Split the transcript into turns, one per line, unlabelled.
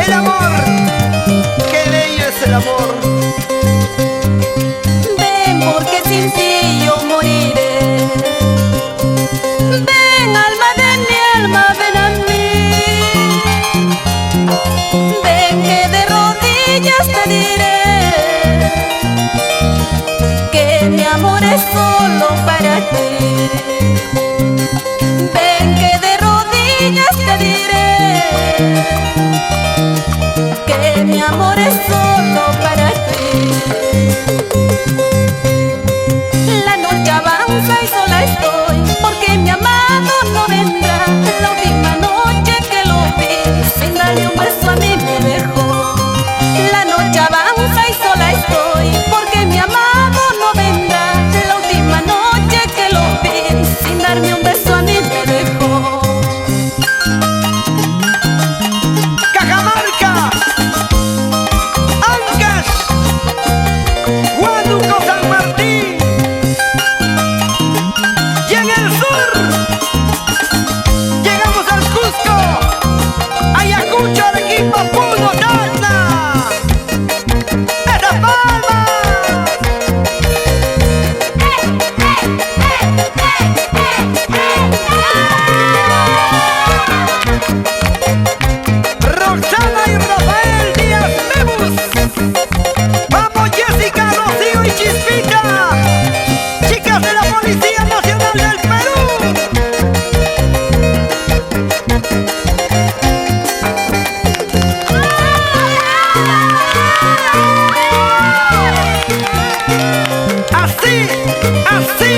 El amor, qué bello es el amor.
Ven porque sin ti yo moriré. Ven alma de mi alma, ven a mí. Ven que de rodillas te diré que mi amor es solo para ti. Ven que de rodillas te diré que mi amor es solo para ti. La noche avanza y sola estoy, porque mi amado no vendrá. La última noche que lo vi, sin darle un beso a mí me dejó. La noche avanza y sola estoy, porque mi amado no vendrá. La última noche que lo vi, sin darme un beso a mí me dejó.
Cajamarca, Ancash, Huánuco, San Martín. Y en el sur llegamos al Cusco, Ayacucho, Arequipa, Puno, Tacna. ¡Esa palma! Roxana y Rafael Díaz Lemus. Vamos Jessica, Rocío y Chispita, chicas de la Policía Nacional del Perú. Así, así.